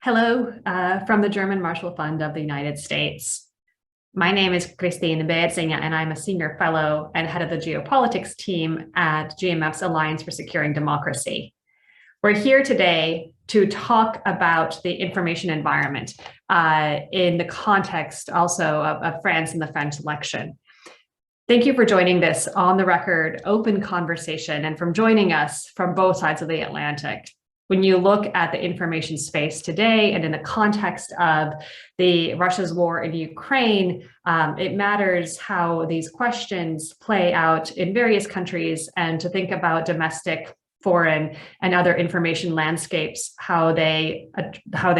Hello, from the German Marshall Fund of the United States. My name is Kristine Berzina, and I'm a senior fellow and head of the Geopolitics team at GMF's Alliance for Securing Democracy. We're here today to talk about the information environment in the context also of France and the French election. Thank you for joining this on the record open conversation and from joining us from both sides of the Atlantic. When you look at the information space today and in the context of Russia's war in Ukraine, it matters how these questions play out in various countries and to think about domestic, foreign, and other information landscapes, how they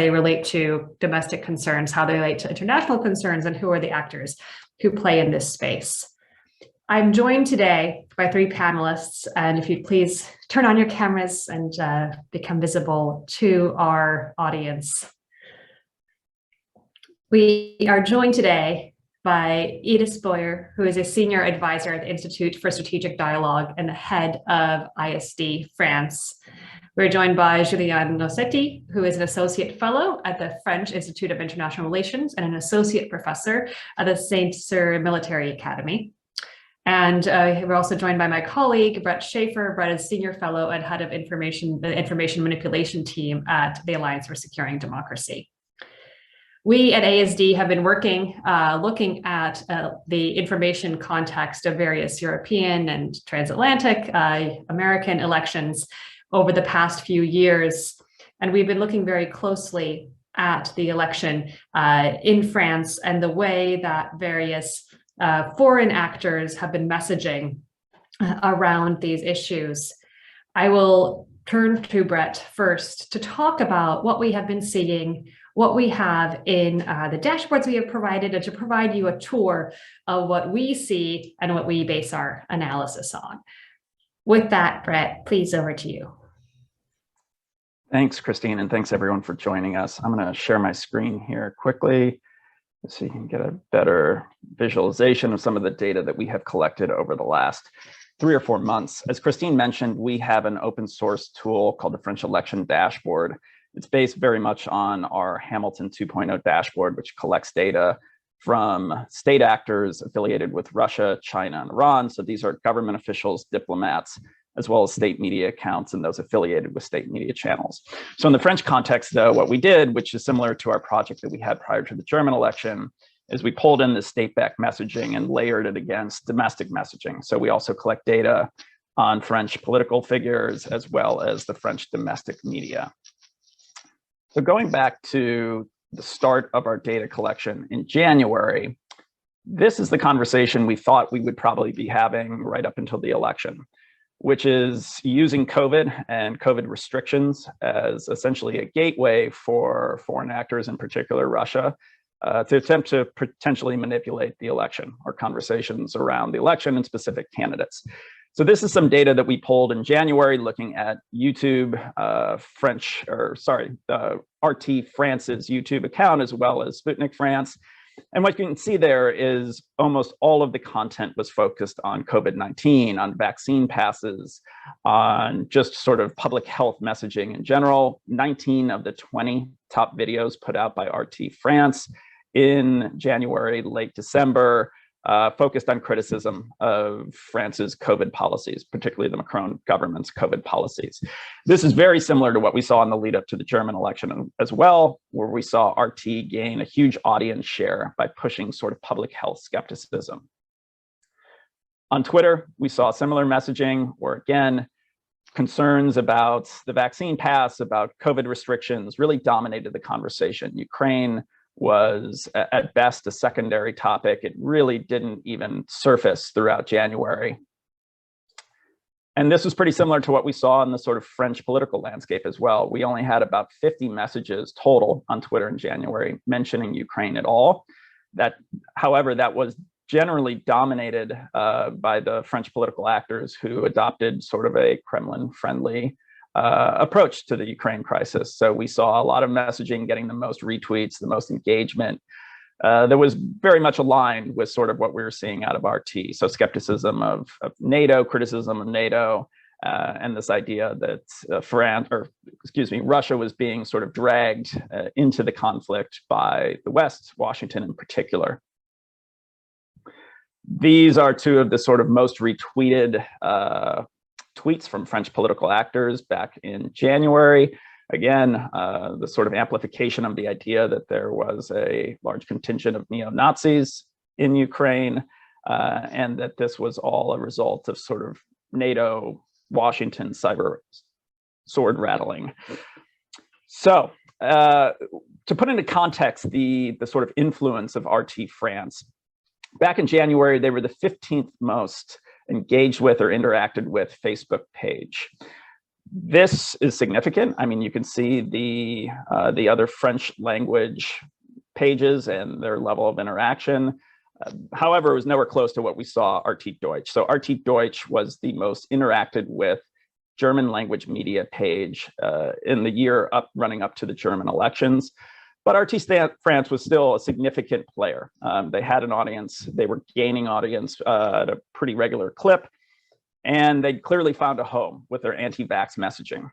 relate to domestic concerns, how they relate to international concerns, and who are the actors who play in this space. I'm joined today by three panelists, and if you'd please turn on your cameras and become visible to our audience. We are joined today by Edith Boyer, who is a senior advisor at the Institute for Strategic Dialogue and the head of ISD France. We're joined by Julien Nocetti, who is an associate fellow at the French Institute of International Relations and an associate professor at the Saint-Cyr Military Academy. And we're also joined by my colleague, Bret Schafer. Bret is senior fellow and head of the information manipulation team at the Alliance for Securing Democracy. We at ASD have been working, looking at the information context of various European and transatlantic American elections over the past few years. And we've been looking very closely at the election in France and the way that various foreign actors have been messaging around these issues. I will turn to Bret first to talk about what we have been seeing, what we have in the dashboards we have provided, and to provide you a tour of what we see and what we base our analysis on. With that, Bret, please, over to you. Thanks, Kristine, and thanks everyone for joining us. I'm going to share my screen here quickly so you can get a better visualization of some of the data that we have collected over the last 3 or 4 months. As Kristine mentioned, we have an open source tool called the French Election Dashboard. It's based very much on our Hamilton 2.0 dashboard, which collects data from state actors affiliated with Russia, China, and Iran. So these are government officials, diplomats, as well as state media accounts and those affiliated with state media channels. So in the French context, though, what we did, which is similar to our project that we had prior to the German election, is we pulled in the state-backed messaging and layered it against domestic messaging. So we also collect data on French political figures as well as the French domestic media. So going back to the start of our data collection in January, this is the conversation we thought we would probably be having right up until the election, which is using COVID and COVID restrictions as essentially a gateway for foreign actors, in particular Russia, to attempt to potentially manipulate the election or conversations around the election and specific candidates. So this is some data that we pulled in January looking at YouTube, RT France's YouTube account, as well as Sputnik France. And what you can see there is almost all of the content was focused on COVID-19, on vaccine passes, on just sort of public health messaging in general. 19 of the 20 top videos put out by RT France in January, late December, focused on criticism of France's COVID policies, particularly the Macron government's COVID policies. This is very similar to what we saw in the lead up to the German election as well, where we saw RT gain a huge audience share by pushing sort of public health skepticism. On Twitter, we saw similar messaging where, again, concerns about the vaccine pass, about COVID restrictions really dominated the conversation. Ukraine was at best a secondary topic. It really didn't even surface throughout January. And this was pretty similar to what we saw in the sort of French political landscape as well. We only had about 50 messages total on Twitter in January mentioning Ukraine at all. However, that was generally dominated by the French political actors who adopted sort of a Kremlin-friendly approach to the Ukraine crisis. So we saw a lot of messaging getting the most retweets, the most engagement. That was very much aligned with sort of what we were seeing out of RT. So skepticism of NATO, criticism of NATO, and this idea that Russia was being sort of dragged into the conflict by the West, Washington in particular. These are two of the sort of most retweeted tweets from French political actors back in January. Again, the sort of amplification of the idea that there was a large contingent of neo-Nazis in Ukraine, and that this was all a result of sort of NATO, Washington cyber sword rattling. So to put into context the sort of influence of RT France, back in January, they were the 15th most engaged with or interacted with Facebook page. This is significant. I mean, you can see the other French language pages and their level of interaction. However, it was nowhere close to what we saw RT Deutsch. So RT Deutsch was the most interacted with German language media page in the year running up to the German elections. But RT France was still a significant player. They had an audience, they were gaining audience at a pretty regular clip, and they clearly found a home with their anti-vax messaging.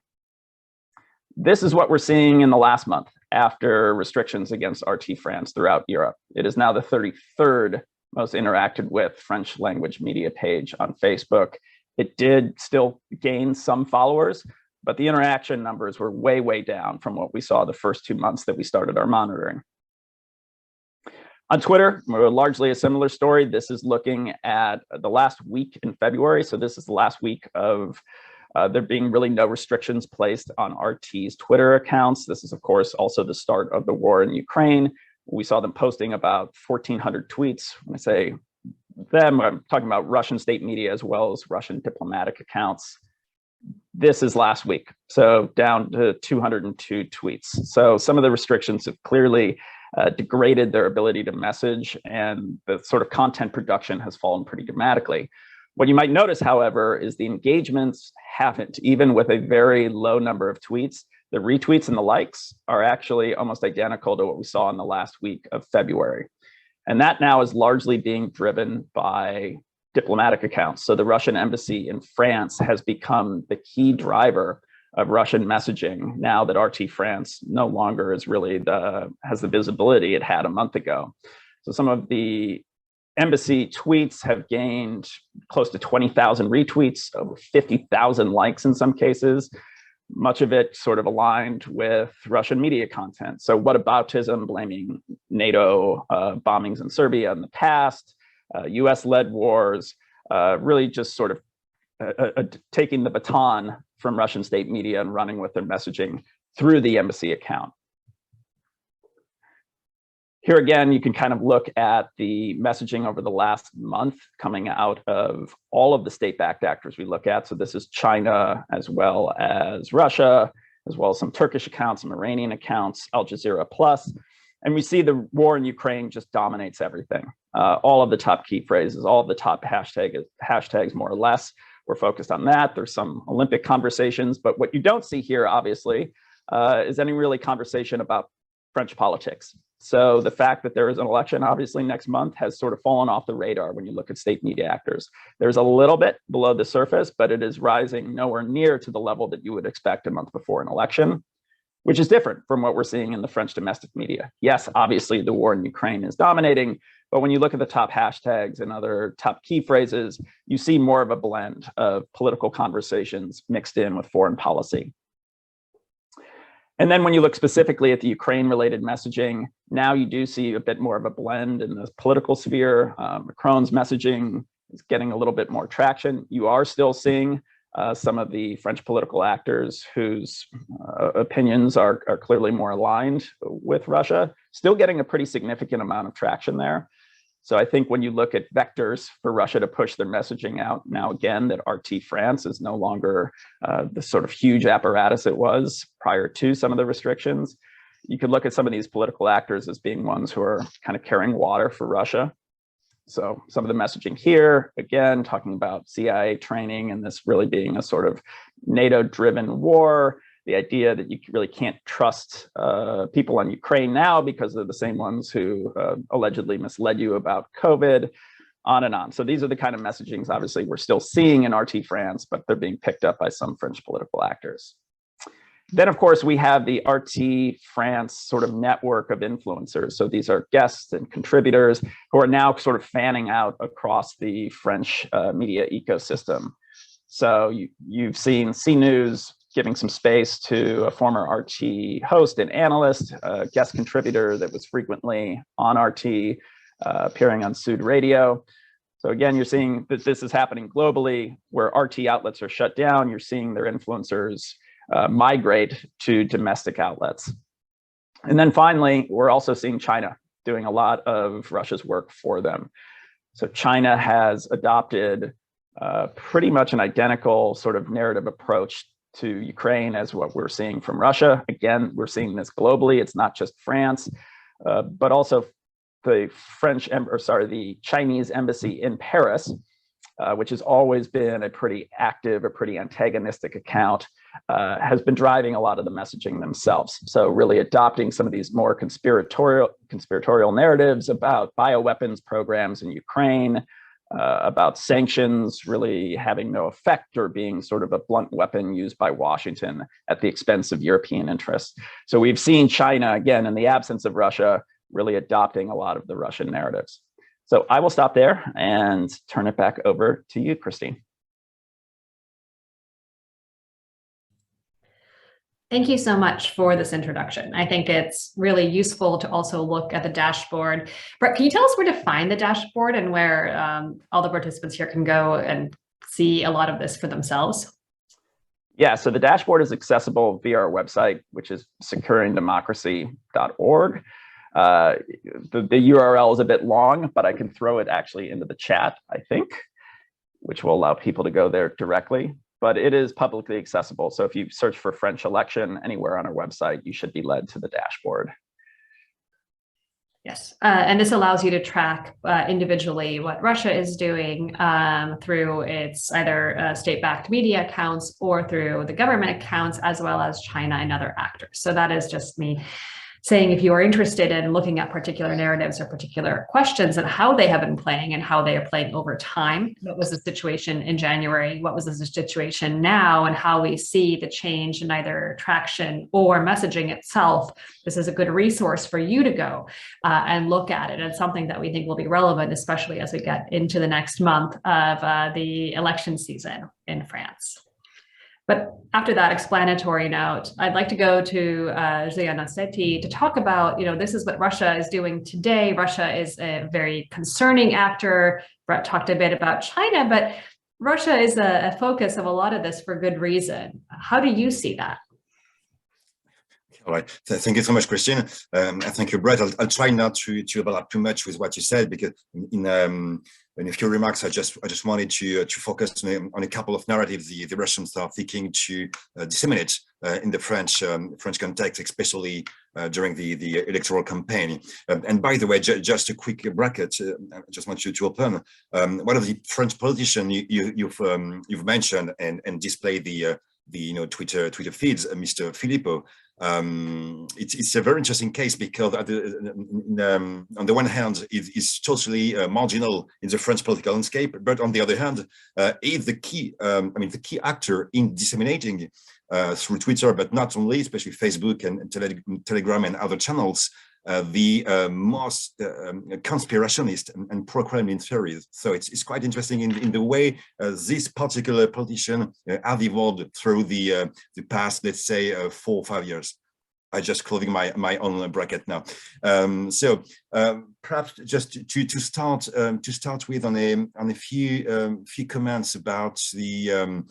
This is what we're seeing in the last month after restrictions against RT France throughout Europe. It is now the 33rd most interacted with French language media page on Facebook. It did still gain some followers, but the interaction numbers were way, way down from what we saw the first 2 months that we started our monitoring. On Twitter, we're largely a similar story. This is looking at the last week in February. So this is the last week of there being really no restrictions placed on RT's Twitter accounts. This is, of course, also the start of the war in Ukraine. We saw them posting about 1,400 tweets. When I say them, I'm talking about Russian state media as well as Russian diplomatic accounts. This is last week, so down to 202 tweets. So some of the restrictions have clearly degraded their ability to message, and the sort of content production has fallen pretty dramatically. What you might notice, however, is the engagements haven't, even with a very low number of tweets. The retweets and the likes are actually almost identical to what we saw in the last week of February. And that now is largely being driven by diplomatic accounts. So the Russian embassy in France has become the key driver of Russian messaging now that RT France no longer is really has the visibility it had a month ago. So some of the embassy tweets have gained close to 20,000 retweets, over 50,000 likes in some cases, much of it sort of aligned with Russian media content. So whataboutism, blaming NATO bombings in Serbia in the past, US-led wars, really just sort of taking the baton from Russian state media and running with their messaging through the embassy account. Here again, you can kind of look at the messaging over the last month coming out of all of the state-backed actors we look at. So this is China, as well as Russia, as well as some Turkish accounts, some Iranian accounts, Al Jazeera Plus. And we see the war in Ukraine just dominates everything. All of the top key phrases, all of the top hashtags, more or less, we're focused on that. There's some Olympic conversations, but what you don't see here, obviously, is any really conversation about French politics. So the fact that there is an election, obviously, next month has sort of fallen off the radar when you look at state media actors. There's a little bit below the surface, but it is rising nowhere near to the level that you would expect a month before an election, which is different from what we're seeing in the French domestic media. Yes, obviously, the war in Ukraine is dominating, but when you look at the top hashtags and other top key phrases, you see more of a blend of political conversations mixed in with foreign policy. And then when you look specifically at the Ukraine-related messaging, now you do see a bit more of a blend in the political sphere. Macron's messaging is getting a little bit more traction. You are still seeing some of the French political actors whose opinions are clearly more aligned with Russia, still getting a pretty significant amount of traction there. So I think when you look at vectors for Russia to push their messaging out, now again, that RT France is no longer the sort of huge apparatus it was prior to some of the restrictions, you could look at some of these political actors as being ones who are kind of carrying water for Russia. So some of the messaging here, again, talking about CIA training and this really being a sort of NATO-driven war, the idea that you really can't trust people on Ukraine now because they're the same ones who allegedly misled you about COVID. on and on. So these are the kind of messagings, obviously, we're still seeing in RT France, but they're being picked up by some French political actors. Then, of course, we have the RT France sort of network of influencers. So these are guests and contributors who are now sort of fanning out across the French media ecosystem. So you've seen CNews giving some space to a former RT host and analyst, a guest contributor that was frequently on RT, appearing on Sud Radio. So again, you're seeing that this is happening globally, where RT outlets are shut down. You're seeing their influencers migrate to domestic outlets. And then finally, we're also seeing China doing a lot of Russia's work for them. So China has adopted pretty much an identical sort of narrative approach to Ukraine as what we're seeing from Russia. Again, we're seeing this globally. It's not just France, but also the the Chinese embassy in Paris, which has always been a pretty active, a pretty antagonistic account, has been driving a lot of the messaging themselves. So really adopting some of these more conspiratorial narratives about bioweapons programs in Ukraine, about sanctions really having no effect or being sort of a blunt weapon used by Washington at the expense of European interests. So we've seen China, again, in the absence of Russia, really adopting a lot of the Russian narratives. So I will stop there and turn it back over to you, Kristine. Thank you so much for this introduction. I think it's really useful to also look at the dashboard. Bret, can you tell us where to find the dashboard and where all the participants here can go and see a lot of this for themselves? Yeah, so the dashboard is accessible via our website, which is securingdemocracy.org. The URL is a bit long, but I can throw it actually into the chat, I think, which will allow people to go there directly. But it is publicly accessible. So if you search for French election anywhere on our website, you should be led to the dashboard. Yes, and this allows you to track individually what Russia is doing through its either state-backed media accounts or through the government accounts, as well as China and other actors. So that is just me saying, if you are interested in looking at particular narratives or particular questions and how they have been playing and how they are playing over time, what was the situation in January, what was the situation now, and how we see the change in either traction or messaging itself, this is a good resource for you to go and look at it. And something that we think will be relevant, especially as we get into the next month of the election season in France. But after that explanatory note, I'd like to go to Julien Nocetti to talk about, this is what Russia is doing today. Russia is a very concerning actor. Bret talked a bit about China, but Russia is a focus of a lot of this for good reason. How do you see that? All right. Thank you so much, Kristine. And thank you, Bret. I'll try not to overlap too much with what you said, because in a few remarks, I just wanted to focus on a couple of narratives the Russians are seeking to disseminate in the French context, especially during the electoral campaign. And by the way, just a quick bracket. I just want you to open one of the French politicians you've mentioned and displayed the Twitter feeds, Mr. Philippot. It's a very interesting case because on the one hand, it's totally marginal in the French political landscape, but on the other hand, is the key actor in disseminating through Twitter, but not only, especially Facebook and Telegram and other channels, the most conspirationist and pro-Kremlin theories. So it's quite interesting in the way this particular politician have evolved through the past, let's say, 4 or 5 years. I just closing my own bracket now. So perhaps just to start with on a few comments about the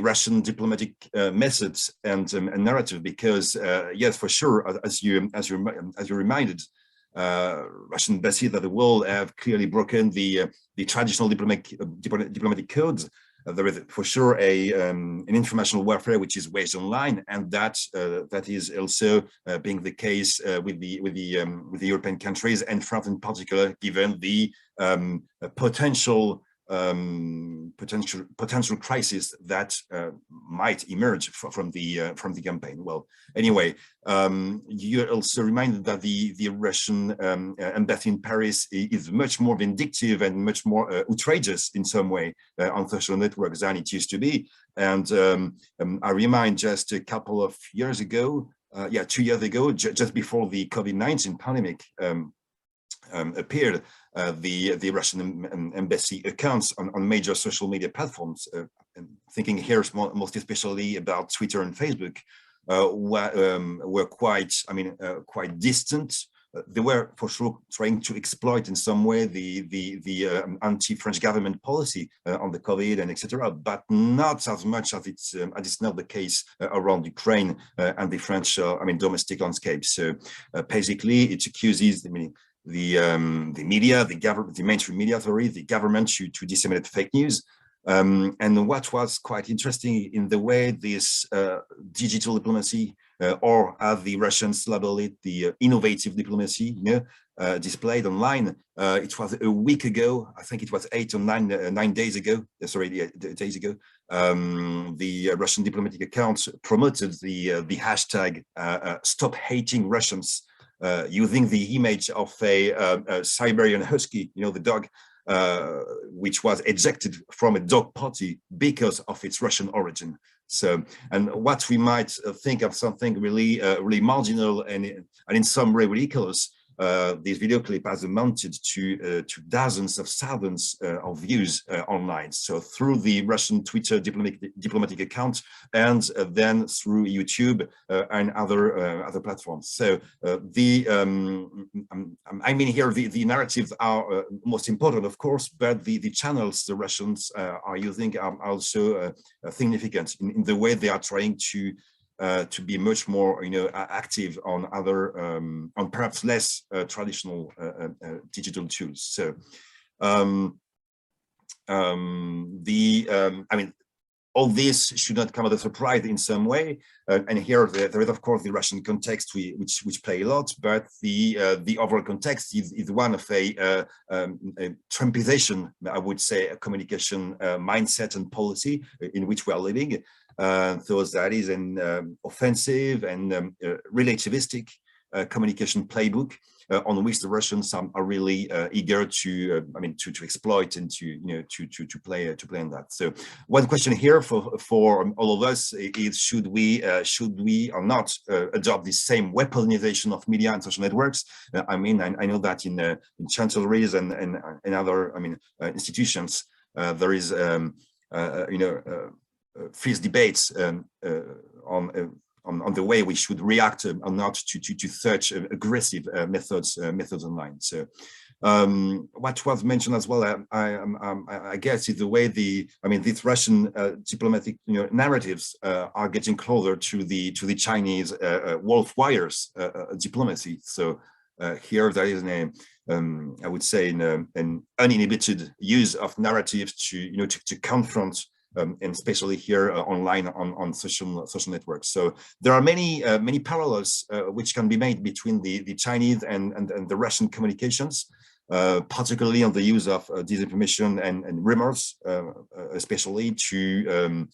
Russian diplomatic methods and narrative, because yes, for sure, as you reminded, Russian embassies of the world have clearly broken the traditional diplomatic codes. There is for sure an informational warfare which is waged online, and that is also being the case with the European countries and France in particular, given the potential potential crisis that might emerge from the campaign. Well, anyway, you also reminded that the Russian embassy in Paris is much more vindictive and much more outrageous in some way on social networks than it used to be. And I remind just a couple of years ago, 2 years ago, just before the COVID-19 pandemic appeared, the Russian embassy accounts on major social media platforms, thinking here most especially about Twitter and Facebook, were quite, quite distant. They were for sure trying to exploit in some way the anti-French government policy on the COVID and etc., but not as much as it's not the case around Ukraine and the French, domestic landscape. So basically, it accuses the media, the mainstream media, the government to disseminate fake news. And what was quite interesting in the way this digital diplomacy, or as the Russians label it, the innovative diplomacy, displayed online. It was a week ago, I think it was 8 or 9 days ago. Days ago. The Russian diplomatic account promoted the hashtag "Stop Hating Russians," using the image of a Siberian husky, the dog, which was ejected from a dog party because of its Russian origin. So, and what we might think of something really, really marginal and in some way ridiculous, this video clip has amounted to dozens of thousands of views online. So through the Russian Twitter diplomatic account, and then through YouTube and other platforms. So here the narratives are most important, of course, but the channels the Russians are using are also significant in the way they are trying to be much more, active on other, on perhaps less traditional digital tools. So, all this should not come as a surprise in some way. And here there is, of course, the Russian context which play a lot, but the overall context is one of a Trumpization, I would say, a communication mindset and policy in which we are living. So that is an offensive and relativistic communication playbook on which the Russians are really eager to exploit and to play on that. So one question here for all of us is: should we or not adopt the same weaponization of media and social networks? I know that in chancelleries and other institutions there is fierce debates on the way we should react or not to such aggressive methods online. So what was mentioned as well, I guess, is the way these Russian diplomatic narratives are getting closer to the Chinese wolf wires diplomacy. So here there is I would say an uninhibited use of narratives to confront. And especially here online on social networks. So there are many parallels which can be made between the Chinese and the Russian communications, particularly on the use of disinformation and rumors, especially to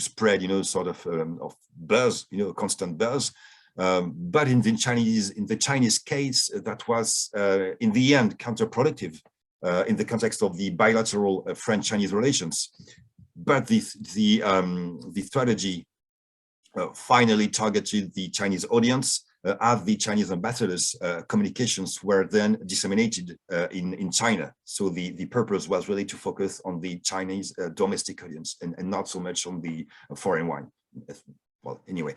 spread sort of buzz, constant buzz. But in the Chinese case, that was in the end counterproductive in the context of the bilateral French-Chinese relations. But the strategy finally targeted the Chinese audience, as the Chinese ambassadors' communications were then disseminated in China. So the purpose was really to focus on the Chinese domestic audience and not so much on the foreign one. Well, anyway,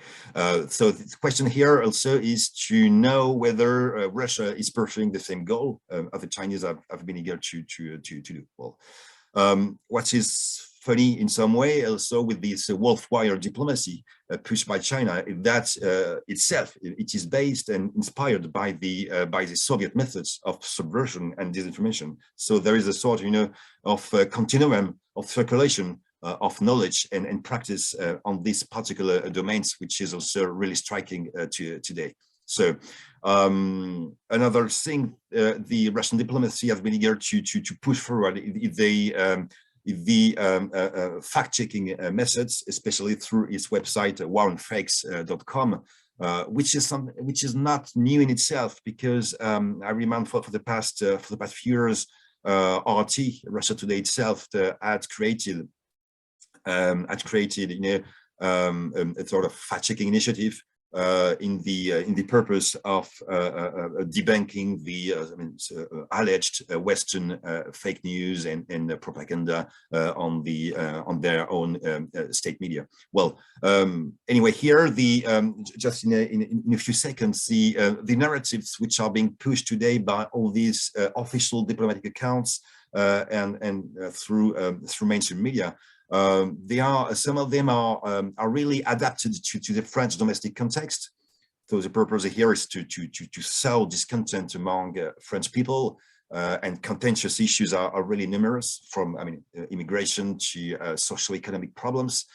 so the question here also is to know whether Russia is pursuing the same goal as the Chinese have been eager to do. Well, what is funny in some way also with this wolf wire diplomacy pushed by China, that itself it is based and inspired by the Soviet methods of subversion and disinformation. So there is a sort of continuum of circulation of knowledge and practice on these particular domains, which is also really striking today. So another thing the Russian diplomacy has been eager to push forward if the fact-checking methods, especially through its website waronfakes.com, which is not new in itself, because I remember for the past few years, RT, Russia Today itself, had created a sort of fact-checking initiative in the purpose of debunking the alleged Western fake news and propaganda on their own state media. Well, anyway, here just in a few seconds, the narratives which are being pushed today by all these official diplomatic accounts and through mainstream media. Some of them are really adapted to the French domestic context. So the purpose here is to sow discontent among French people, and contentious issues are really numerous, from immigration to socio-economic problems,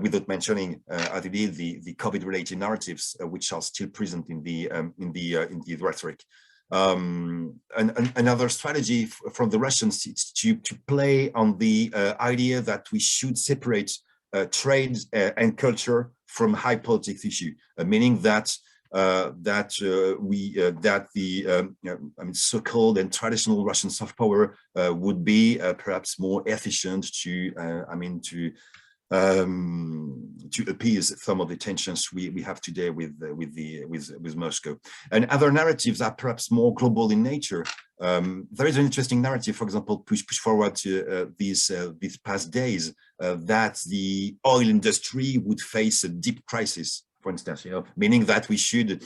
without mentioning as it is the COVID-related narratives which are still present in the rhetoric. Another strategy from the Russians is to play on the idea that we should separate trade and culture from high politics issue, meaning that the so-called and traditional Russian soft power would be perhaps more efficient to appease some of the tensions we have today with Moscow. And other narratives are perhaps more global in nature. There is an interesting narrative, for example, push forward to these past days, that the oil industry would face a deep crisis, for instance, meaning that we should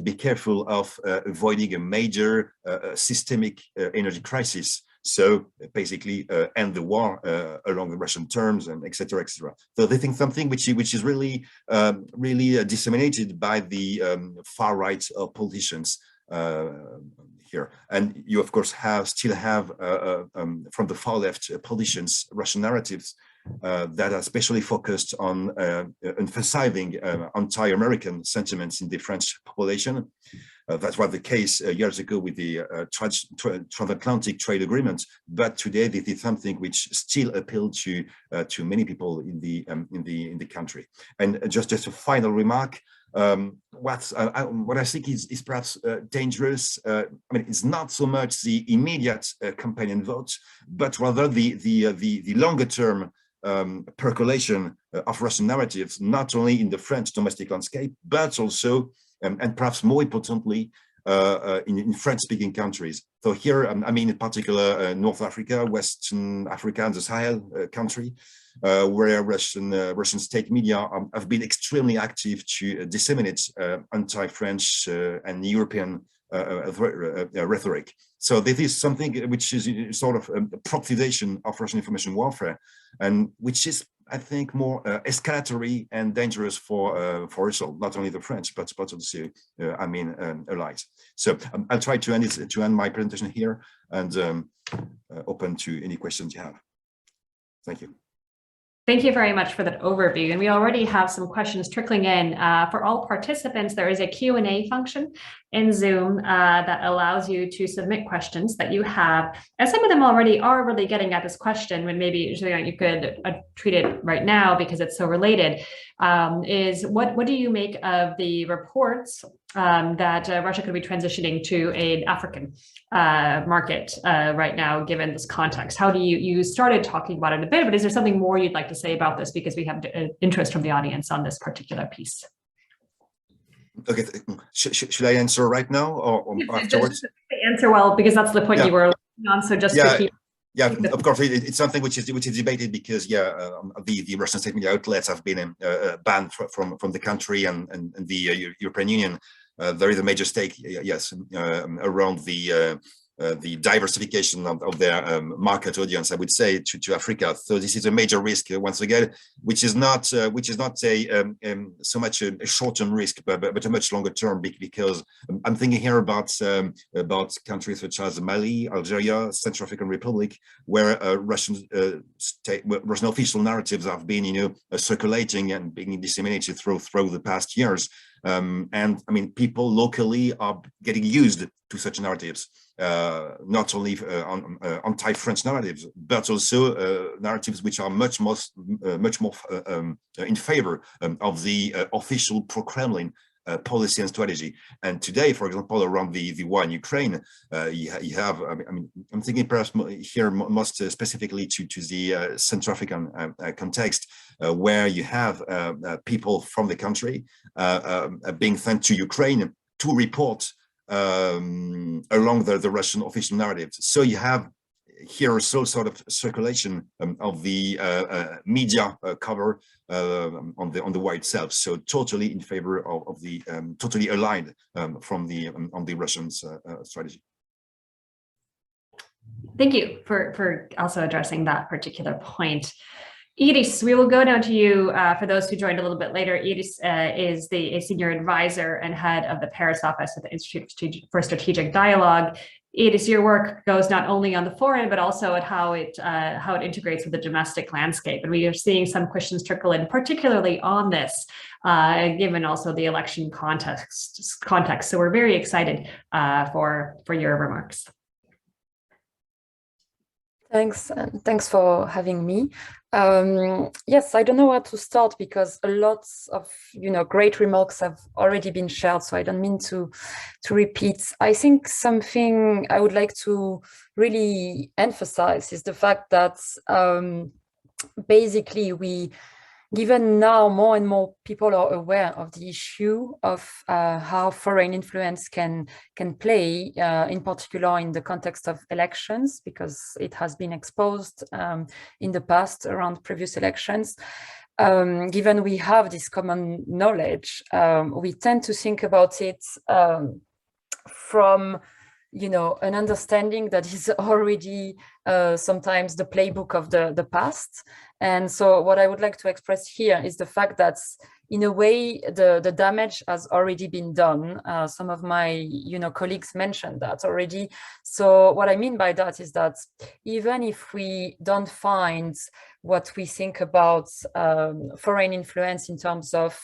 be careful of avoiding a major systemic energy crisis. So basically end the war along the Russian terms, and etc., etc. So they think something which is really disseminated by the far right politicians here. And you of course still have from the far left politicians Russian narratives that are especially focused on emphasizing anti-American sentiments in the French population. That was the case years ago with the transatlantic trade agreement, but today this is something which still appeals to many people in the country. And just as a final remark, what I think is perhaps dangerous. It's not so much the immediate companion vote, but rather the longer term percolation of Russian narratives, not only in the French domestic landscape, but also, and perhaps more importantly, in French-speaking countries. So here, in particular, North Africa, Western Africa, and the Sahel country, where Russian state media have been extremely active to disseminate anti-French and European rhetoric. So this is something which is sort of a proximization of Russian information warfare, and which is, I think, more escalatory and dangerous for us all, not only the French, but also allies. So I'll try to end my presentation here, and open to any questions you have. Thank you. Thank you very much for that overview. And we already have some questions trickling in. For all participants, there is a Q&A function in Zoom that allows you to submit questions that you have. And some of them already are really getting at this question, and maybe Julien, you could treat it right now because it's so related, is what do you make of the reports that Russia could be transitioning to an African market right now, given this context? How do you started talking about it a bit, but is there something more you'd like to say about this, because we have interest from the audience on this particular piece? Okay, should I answer right now or afterwards? Just answer well, because that's the point you were on. So just to keep. Yeah, of course, it's something which is debated, because the Russian state media outlets have been banned from the country and the European Union. There is a major stake, yes, around the diversification of their market audience, I would say, to Africa. So this is a major risk, once again, which is not so much a short-term risk, but a much longer term, because I'm thinking here about countries such as Mali, Algeria, Central African Republic, where Russian official narratives have been circulating and being disseminated through the past years. And I mean, people locally are getting used to such narratives, not only anti-French narratives, but also narratives which are much more in favor of the official pro-Kremlin policy and strategy. And today, for example, around the war in Ukraine, you have, I mean, I'm thinking perhaps here most specifically to the Central African context, where you have people from the country being sent to Ukraine to report along the Russian official narratives. So you have here also sort of circulation of the media cover on the war itself. So totally in favor of the totally aligned from the on the Russians' strategy. Thank you for also addressing that particular point. Iris, we will go down to you for those who joined a little bit later. Iris is a senior advisor and head of the Paris office at the Institute for Strategic Dialogue. Iris, your work goes not only on the foreign, but also at how it integrates with the domestic landscape. And we are seeing some questions trickle in, particularly on this, given also the election context. So we're very excited for your remarks. Thanks, and thanks for having me. Yes, I don't know where to start because a lot of great remarks have already been shared, so I don't mean to repeat. I think something I would like to really emphasize is the fact that basically given now more and more people are aware of the issue of how foreign influence can play, in particular in the context of elections, because it has been exposed in the past around previous elections. Given we have this common knowledge, we tend to think about it from an understanding that is already sometimes the playbook of the past. And so what I would like to express here is the fact that in a way, the damage has already been done. Some of my colleagues mentioned that already. So what I mean by that is that even if we don't find what we think about foreign influence in terms of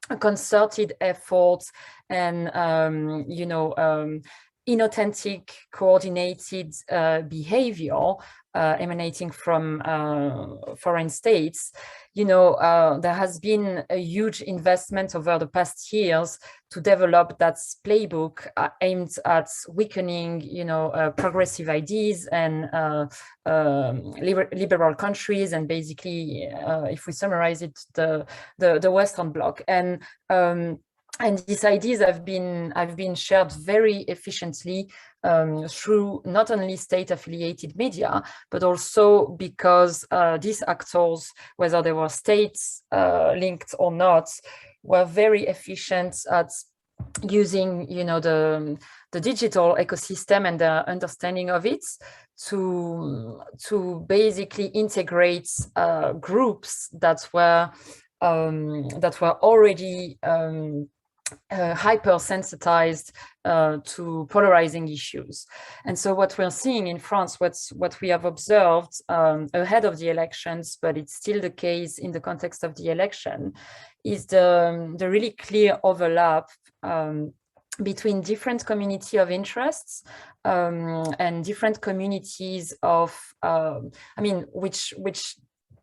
a concerted effort and inauthentic, coordinated behavior emanating from foreign states, there has been a huge investment over the past years to develop that playbook aimed at weakening, progressive ideas and liberal countries, and basically, if we summarize it, the Western Bloc. And these ideas have been shared very efficiently through not only state-affiliated media, but also because these actors, whether they were states linked or not, were very efficient at using, the digital ecosystem and the understanding of it to basically integrate groups that were already hypersensitized to polarizing issues. And so what we're seeing in France, what we have observed ahead of the elections, but it's still the case in the context of the election, is the really clear overlap between different community of interests and different communities of, which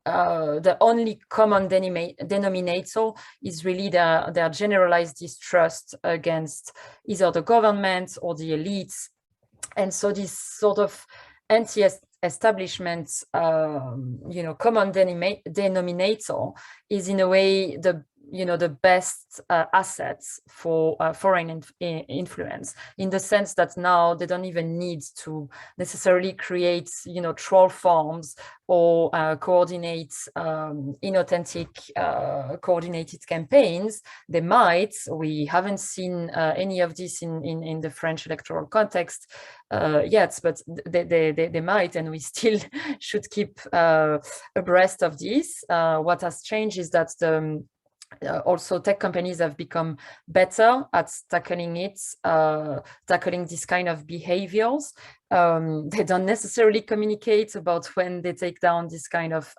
the only common denominator is really their generalized distrust against either the government or the elites. And so this sort of anti-establishment, common denominator is in a way the best assets for foreign influence, in the sense that now they don't even need to necessarily create, troll farms or coordinate inauthentic coordinated campaigns. They might. We haven't seen any of this in the French electoral context yet, but they might, and we still should keep abreast of this. What has changed is that also tech companies have become better at tackling this kind of behaviors. They don't necessarily communicate about when they take down this kind of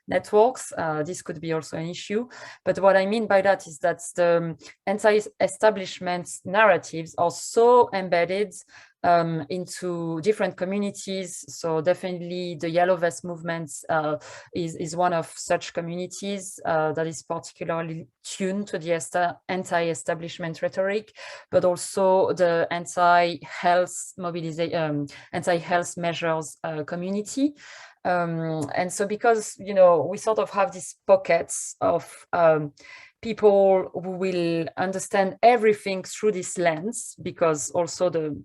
networks. This could be also an issue. But what I mean by that is that the anti-establishment narratives are so embedded into different communities. So definitely the Yellow Vest movement is one of such communities that is particularly tuned to the anti-establishment rhetoric, but also the anti-health anti-health measures community. And so because, you know, we sort of have these pockets of people who will understand everything through this lens, because also the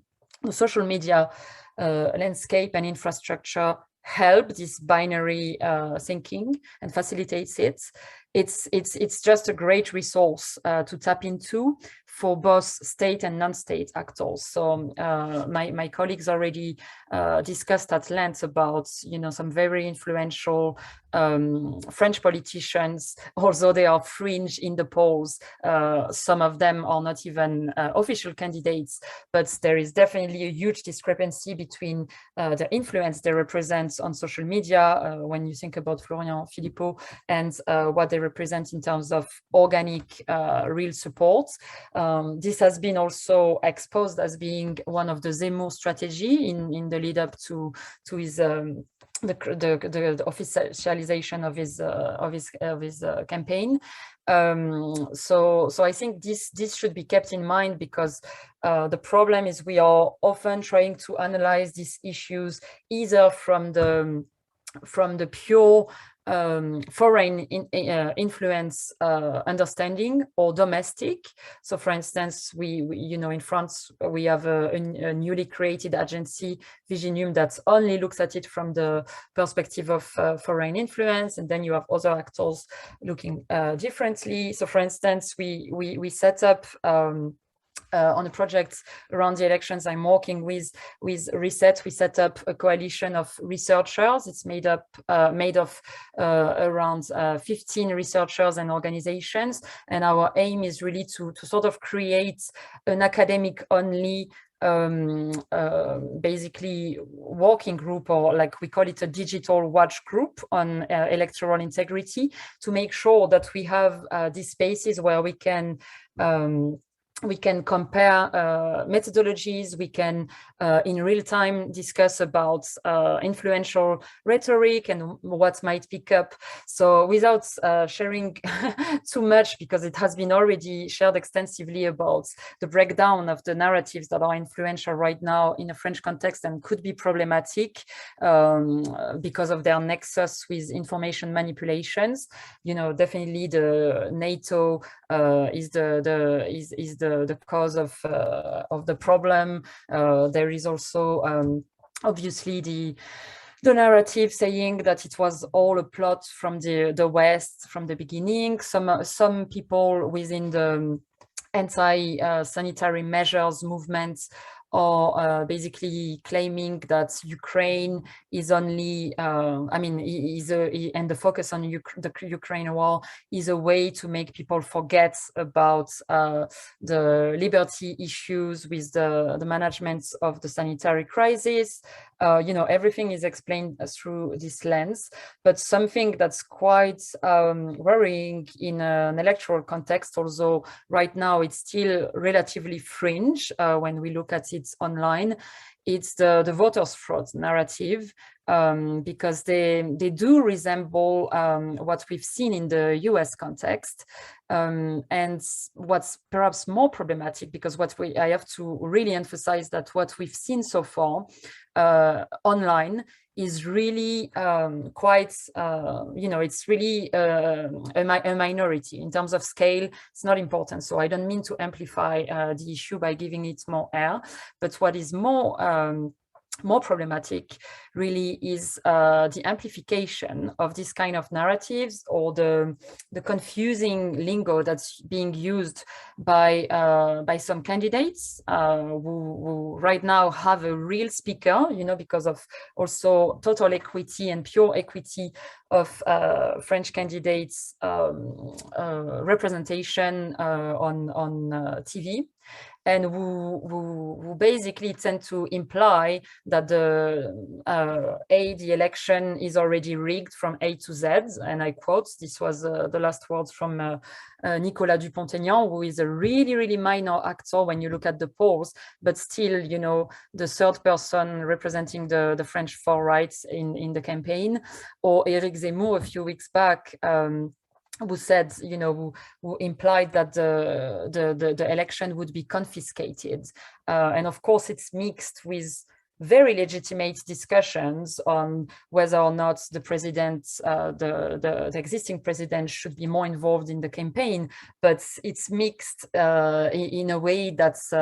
social media landscape and infrastructure help this binary thinking and facilitates it. It's just a great resource to tap into for both state and non-state actors. So my colleagues already discussed at length about, you know, some very influential French politicians, although they are fringe in the polls. Some of them are not even official candidates, but there is definitely a huge discrepancy between the influence they represent on social media, when you think about Florian Philippot, and what they represent in terms of organic, real support. This has been also exposed as being one of the Zemmour strategy in the lead up to his the officialization of his campaign. So I think this should be kept in mind, because the problem is we are often trying to analyze these issues either from the pure foreign influence understanding or domestic. So for instance, we you know, in France, we have a newly created agency, Viginium, that only looks at it from the perspective of foreign influence, and then you have other actors looking differently. So for instance, we set up on a project around the elections I'm working with Reset, we set up a coalition of researchers. It's made of around 15 researchers and organizations. And our aim is really to sort of create an academic only basically working group, or like we call it a digital watch group on electoral integrity, to make sure that we have these spaces where we can compare methodologies, we can in real time discuss about influential rhetoric and what might pick up. So without sharing too much, because it has been already shared extensively about the breakdown of the narratives that are influential right now in a French context and could be problematic because of their nexus with information manipulations. You know, definitely the NATO is the cause of the problem. There is also obviously the narrative saying that it was all a plot from the West from the beginning. Some people within the anti-sanitary measures movements are basically claiming that Ukraine is only, and the focus on the Ukraine war is a way to make people forget about the liberty issues with the management of the sanitary crisis. You know, everything is explained through this lens, but something that's quite worrying in an electoral context, although right now it's still relatively fringe when we look at it online, it's the voters' fraud narrative, because they do resemble what we've seen in the US context. And what's perhaps more problematic, because I have to really emphasize that what we've seen so far online is really quite, it's really a minority. In terms of scale, it's not important. So I don't mean to amplify the issue by giving it more air, but what is more problematic really is the amplification of this kind of narratives, or the confusing lingo that's being used by some candidates who right now have a real speaker, you know, because of also total equity and pure equity of French candidates representation on TV. and who basically tend to imply that the election is already rigged from A to Z. And I quote, this was the last words from Nicolas Dupont-Aignan, who is a really, really minor actor when you look at the polls, but still, you know, the third person representing the French far right in the campaign, or Éric Zemmour a few weeks back, who said, you know, who implied that the election would be confiscated. And of course, it's mixed with very legitimate discussions on whether or not the president, the existing president, should be more involved in the campaign. But it's mixed in a way that's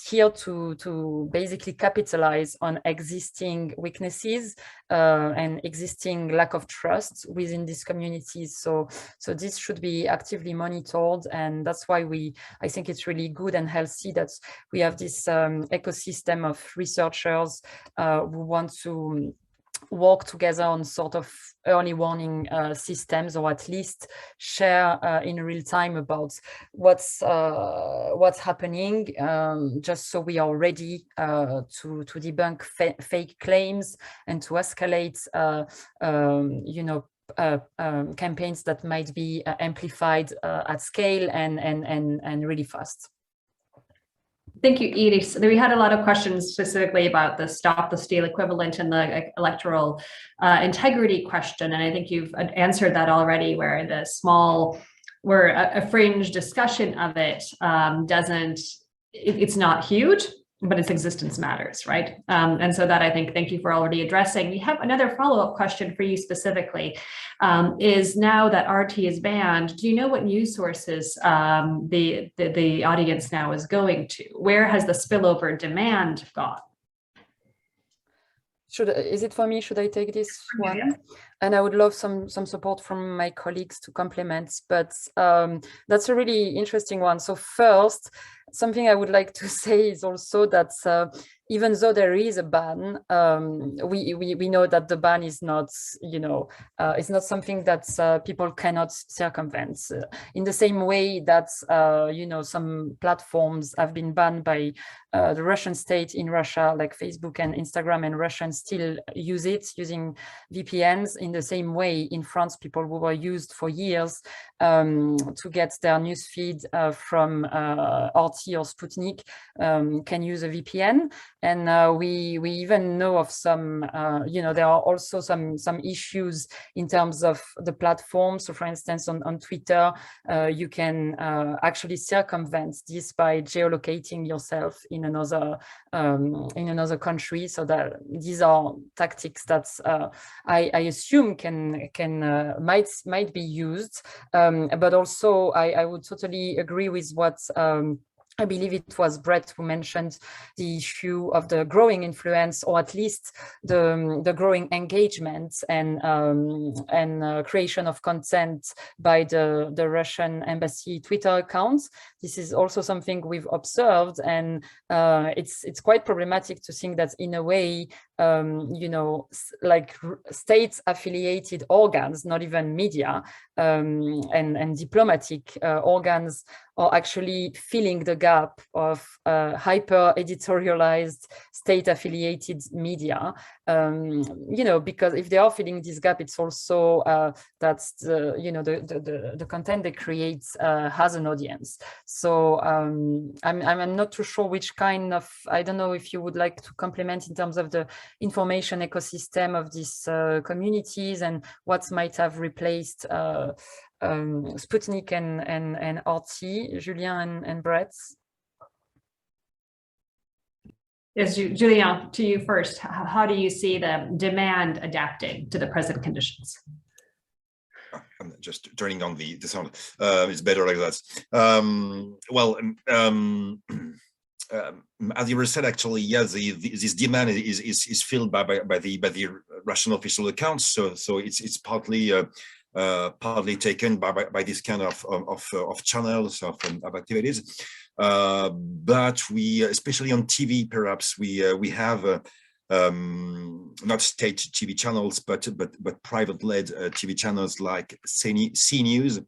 here to basically capitalize on existing weaknesses and existing lack of trust within these communities. So this should be actively monitored, and that's why I think it's really good and healthy that we have this ecosystem of researchers who want to work together on sort of early warning systems, or at least share in real time about what's happening, just so we are ready to debunk fake claims and to escalate you know, campaigns that might be amplified at scale and really fast. Thank you, Iris. We had a lot of questions specifically about the Stop the Steal equivalent and the electoral integrity question. And I think you've answered that already, where a fringe discussion of it it's not huge, but its existence matters, right? And so that, I think, thank you for already addressing. We have another follow-up question for you specifically, is now that RT is banned, do you know what news sources the audience now is going to? Where has the spillover demand gone? Is it for me? Should I take this one? Yeah. And I would love some support from my colleagues to complement, but that's a really interesting one. So first, something I would like to say is also that even though there is a ban, we know that the ban is not, you know, it's not something that people cannot circumvent. In the same way that, you know, some platforms have been banned by the Russian state in Russia, like Facebook and Instagram, and Russians still use it using VPNs. In the same way, in France, people who were used for years to get their newsfeed from RT or Sputnik can use a VPN. And we even know of some, you know, there are also some issues in terms of the platform. So for instance, on Twitter, you can actually circumvent this by geolocating yourself in another country. So that these are tactics that I assume might be used. But also I would totally agree with what I believe it was Bret who mentioned the issue of the growing influence, or at least the growing engagement and creation of content by the Russian embassy Twitter accounts. This is also something we've observed, and it's quite problematic to think that in a way, you know, like state-affiliated organs, not even media and diplomatic organs, are actually filling the gap of hyper-editorialized state-affiliated media. You know, because if they are filling this gap, it's also that you know, the content they create has an audience. So I'm not too sure which kind of, I don't know if you would like to complement in terms of the information ecosystem of these communities and what might have replaced Sputnik and RT, Julien and Bret. Yes, Julien, to you first. How do you see the demand adapting to the present conditions? I'm just turning on the sound. It's better like that. As you were said, actually, yes, this demand is filled by the Russian official accounts. So it's partly taken by this kind of channels of activities. But we, especially on TV, perhaps we have not state TV channels, but private-led TV channels like C News,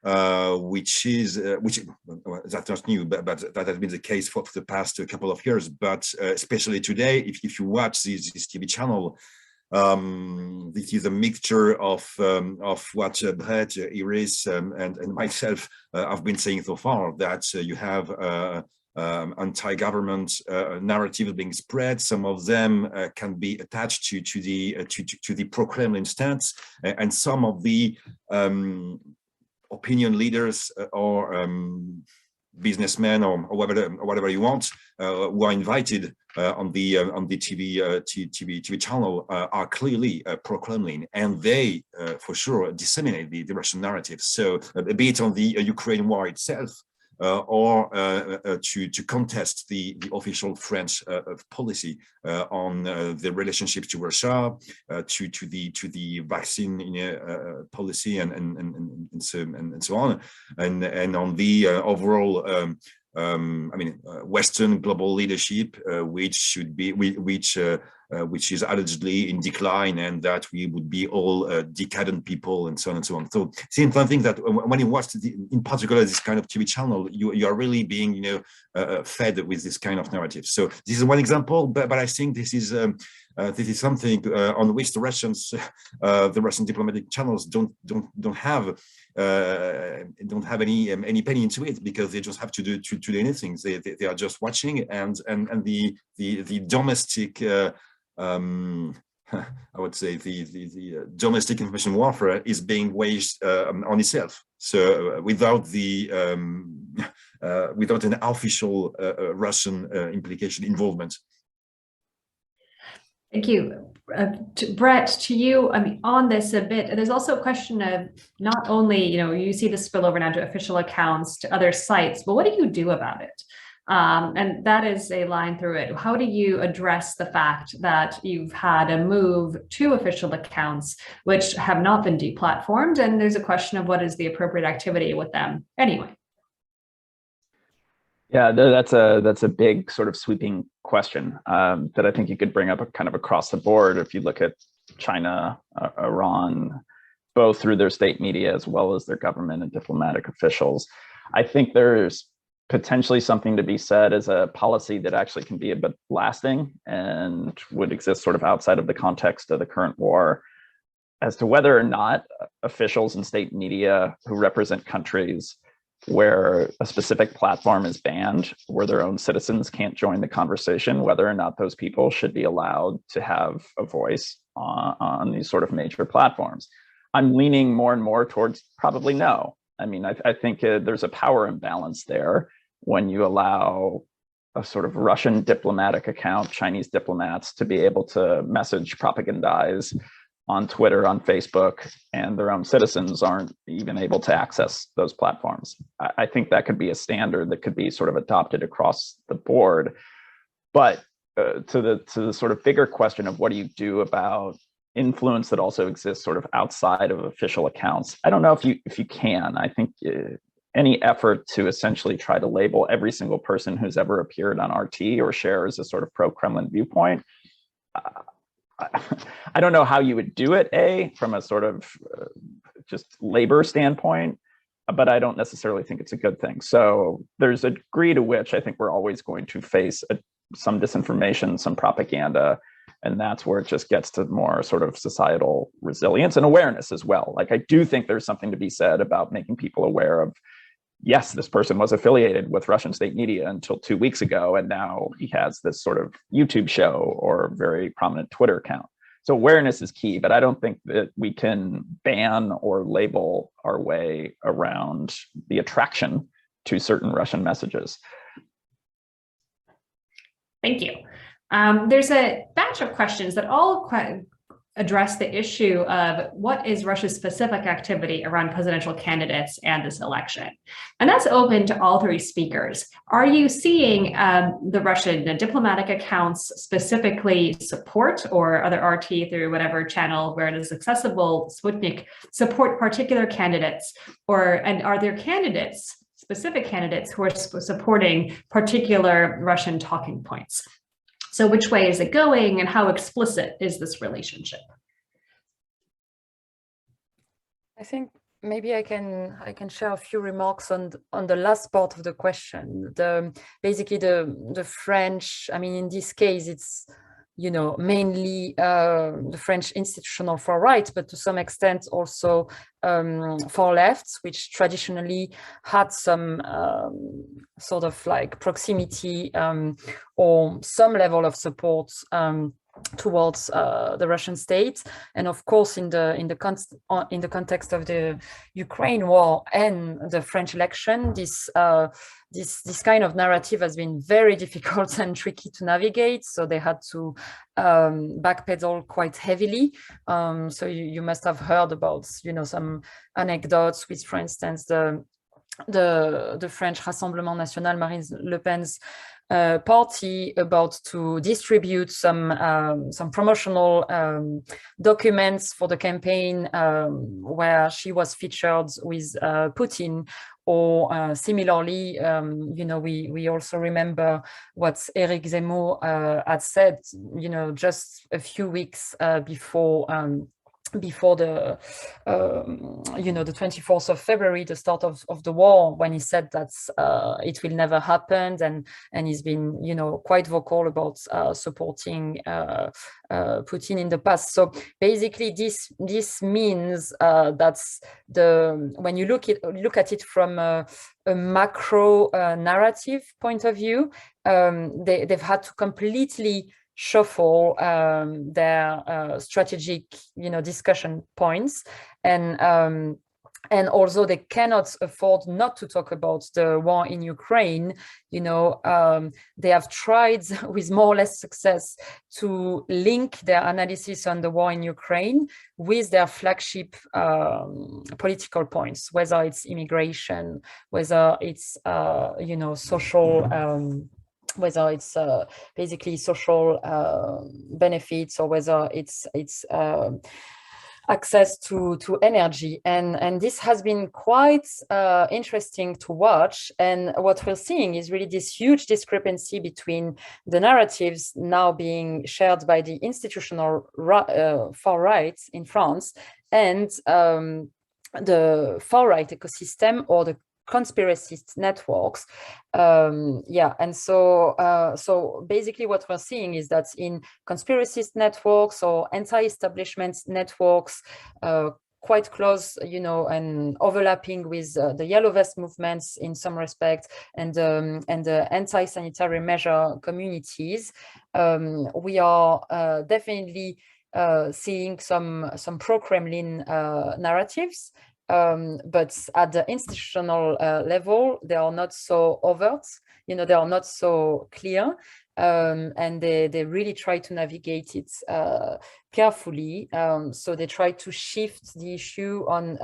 which that's not new, but that has been the case for the past couple of years. But especially today, if you watch this TV channel, this is a mixture of what Bret, Iris, and myself have been saying so far. That you have anti-government narrative being spread. Some of them can be attached to the pro-Kremlin stance, and some of the opinion leaders or businessmen or whatever you want who are invited on the TV channel are clearly pro-Kremlin, and they for sure disseminate the Russian narrative. So be it on the Ukraine war itself, or to contest the official French policy on the relationship to Russia, to the vaccine policy and so on, and on the overall Western global leadership, which is allegedly in decline, and that we would be all decadent people, and so on and so on. So, it's one thing that when you watch, in particular, this kind of TV channel, you are really being, fed with this kind of narrative. So this is one example, but I think this is something on which the Russian diplomatic channels don't have any penny into it, because they just have to do anything. They are just watching, and the domestic I would say the domestic information warfare is being waged on itself. So without an official Russian implication involvement. Thank you. Bret, to you, on this a bit, there's also a question of not only, you see the spillover now to official accounts, to other sites, but what do you do about it? And that is a line through it. How do you address the fact that you've had a move to official accounts which have not been deplatformed? And there's a question of what is the appropriate activity with them anyway. Yeah, that's a big sort of sweeping question that I think you could bring up kind of across the board. If you look at China, Iran, both through their state media as well as their government and diplomatic officials, I think there's potentially something to be said as a policy that actually can be a bit lasting and would exist sort of outside of the context of the current war, as to whether or not officials in state media who represent countries where a specific platform is banned, where their own citizens can't join the conversation, whether or not those people should be allowed to have a voice on these sort of major platforms. I'm leaning more and more towards probably no. I think there's a power imbalance there when you allow a sort of Russian diplomatic account, Chinese diplomats, to be able to message, propagandize on Twitter, on Facebook, and their own citizens aren't even able to access those platforms. I think that could be a standard that could be sort of adopted across the board. But to the sort of bigger question of what do you do about influence that also exists sort of outside of official accounts, I don't know if you can. I think any effort to essentially try to label every single person who's ever appeared on RT or shares a sort of pro-Kremlin viewpoint, I don't know how you would do it, from a sort of just labor standpoint, but I don't necessarily think it's a good thing. So there's a degree to which I think we're always going to face some disinformation, some propaganda, and that's where it just gets to more sort of societal resilience and awareness as well. Like, I do think there's something to be said about making people aware of, yes, this person was affiliated with Russian state media until 2 weeks ago, and now he has this sort of YouTube show or very prominent Twitter account. So awareness is key, but I don't think that we can ban or label our way around the attraction to certain Russian messages. Thank you. There's a batch of questions that all address the issue of what is Russia's specific activity around presidential candidates and this election. And that's open to all three speakers. Are you seeing the Russian diplomatic accounts specifically support, or other RT through whatever channel where it is accessible, Sputnik, support particular candidates, and are there candidates, specific candidates, who are supporting particular Russian talking points? So which way is it going, and how explicit is this relationship? I think Maybe I can share a few remarks on the last part of the question. Basically the French. I mean, in this case, it's mainly the French institutional far right, but to some extent also far left, which traditionally had some sort of like proximity or some level of support towards the Russian state, and of course in the context of the Ukraine war and the French election, this kind of narrative has been very difficult and tricky to navigate. So they had to backpedal quite heavily. So you must have heard about some anecdotes with, for instance, the French Rassemblement National, Marine Le Pen's party, about to distribute some promotional documents for the campaign where she was featured with Putin. Or similarly, we also remember what Eric Zemmour had said, just a few weeks before the the 24th of February, the start of the war, when he said that it will never happen, and he's been quite vocal about supporting Putin in the past. So basically this means that when you look at it from a macro narrative point of view, they've had to completely shuffle their strategic discussion points, and also they cannot afford not to talk about the war in Ukraine. They have tried with more or less success to link their analysis on the war in Ukraine with their flagship political points, whether it's immigration, whether it's social whether it's basically social benefits, or whether it's access to energy, and this has been quite interesting to watch. And what we're seeing is really this huge discrepancy between the narratives now being shared by the institutional far right in France and the far right ecosystem, or the conspiracist networks. And so basically what we're seeing is that in conspiracist networks or anti-establishment networks, quite close, and overlapping with the Yellow Vest movements in some respects, and the anti-sanitary measure communities, we are definitely seeing some pro-Kremlin narratives. But at the institutional level, they are not so overt, they are not so clear, and they really try to navigate it carefully. So they try to shift the issue on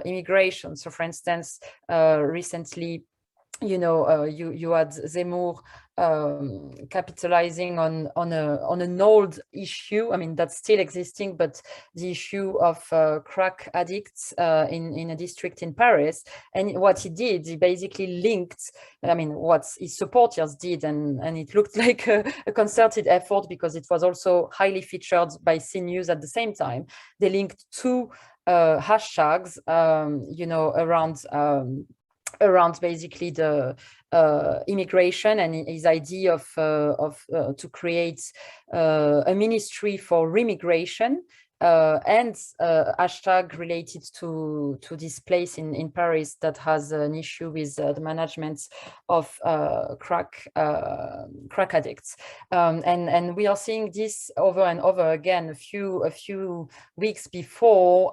immigration. So for instance, recently, you had Zemmour capitalizing on an old issue. I mean, that's still existing, but the issue of crack addicts in a district in Paris. And what he did, he basically linked, what his supporters did, and it looked like a concerted effort, because it was also highly featured by CNews at the same time. They linked two hashtags, around basically the immigration, and his idea of to create a ministry for remigration, and hashtag related to this place in Paris that has an issue with the management of crack addicts, and we are seeing this over and over again. A few weeks before,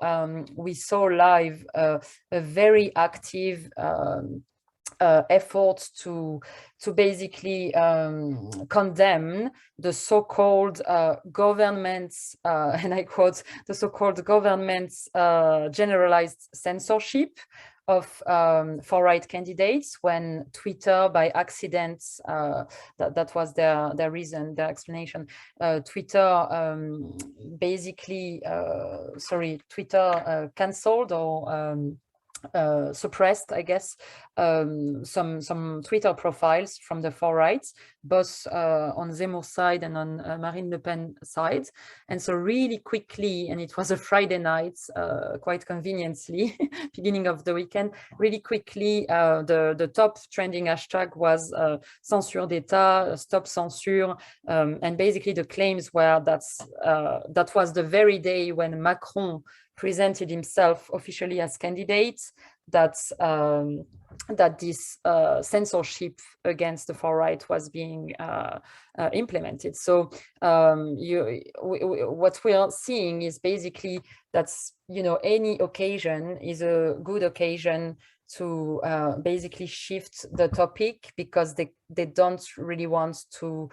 we saw live a very active effort to basically condemn the so-called government's, and I quote, the so-called government's generalized censorship of far-right candidates, when Twitter, by accident, that was their reason, their explanation. Twitter Twitter cancelled or suppressed, I guess, some Twitter profiles from the far right, both on Zemmour's side and on Marine Le Pen side. And so really quickly, and it was a Friday night, quite conveniently, beginning of the weekend, really quickly, the top trending hashtag was censure d'État, stop censure. And basically the claims were that was the very day when Macron presented himself officially as candidate, that this censorship against the far right was being implemented. So what we are seeing is basically that's, you know, any occasion is a good occasion to basically shift the topic, because they don't really want to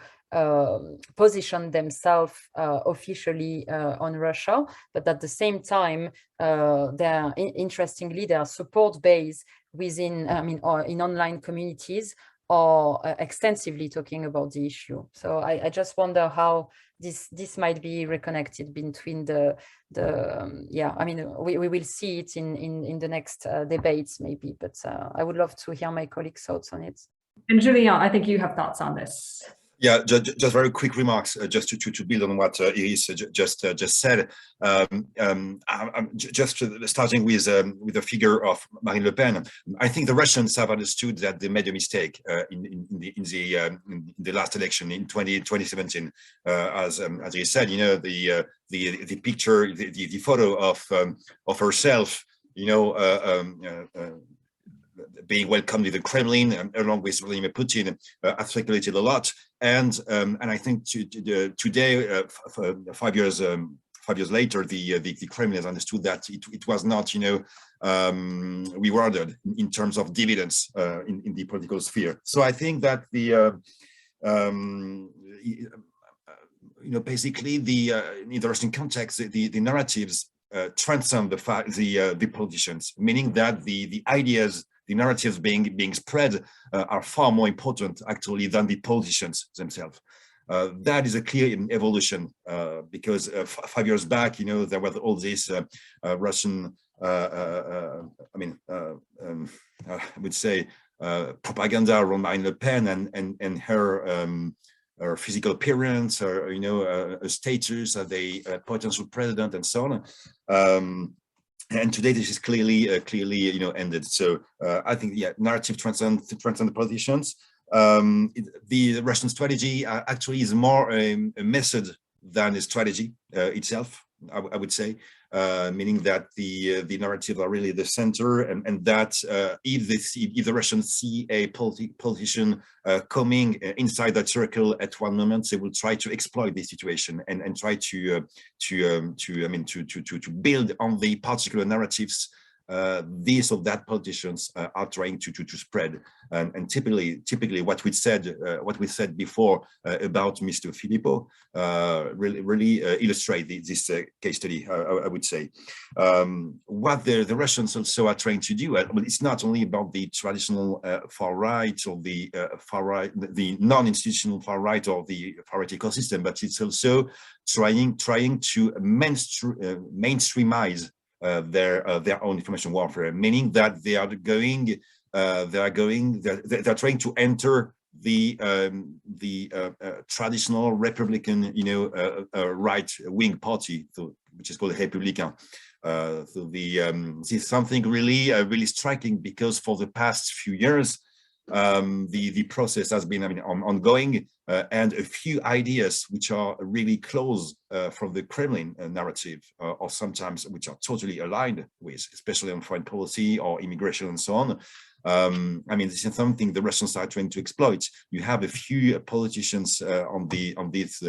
position themselves officially on Russia, but at the same time, interestingly, their support base within, or in online communities are extensively talking about the issue. So I just wonder how this might be reconnected between we will see it in the next debates maybe, but I would love to hear my colleagues' thoughts on it. And Julien, I think you have thoughts on this. Yeah, just very quick remarks, just to build on what Iris just said. I'm just starting with the figure of Marine Le Pen. I think the Russians have understood that they made a mistake in the last election in 2017. As Iris said, you know, the picture, the photo of herself, you know, being welcomed in the Kremlin along with Vladimir Putin have circulated a lot, and I think today, 5 years later, the Kremlin has understood that it was not, you know, rewarded in terms of dividends in the political sphere. So I think that you know, basically in the Russian context, the narratives transcend the politicians, meaning that the ideas, the narratives being spread are far more important actually than the politicians themselves. That is a clear evolution because 5 years back, you know, there was all this Russian, I would say, propaganda around Marine Le Pen and her physical appearance, or, you know, a status as a potential president, and so on. And today, this is clearly, you know, ended. So I think, yeah, narrative transcends the politicians. The Russian strategy actually is more a method than a strategy itself, I would say, meaning that the narratives are really the center, and that if the Russians see a politician coming inside that circle at one moment, they will try to exploit this situation and try to build on the particular narratives these or that politicians are trying to spread, and typically what we said before about Mr. Filippo really illustrate this case study. I would say what the Russians also are trying to do. Well, it's not only about the traditional far right or the far right, the non-institutional far right or the far right ecosystem, but it's also trying to mainstreamize their own information warfare, meaning that they're trying to enter the traditional Republican, you know, right-wing party, which is called Républicain. This is something really striking, because for the past few years, the process has been ongoing, and a few ideas which are really close from the Kremlin narrative, or sometimes which are totally aligned with, especially on foreign policy or immigration and so on. This is something the Russians are trying to exploit. You have a few politicians on this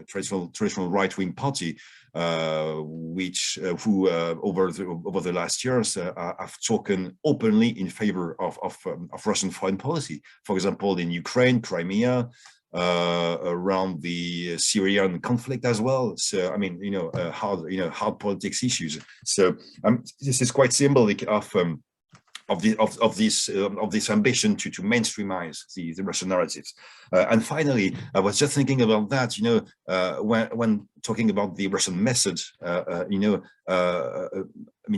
traditional right-wing party, who over the last years have spoken openly in favor of Russian foreign policy. For example, in Ukraine, Crimea, around the Syrian conflict as well. So hard politics issues. So this is quite symbolic of this ambition to mainstreamize the Russian narratives. And finally, I was just thinking about that. When talking about the Russian method, I mean,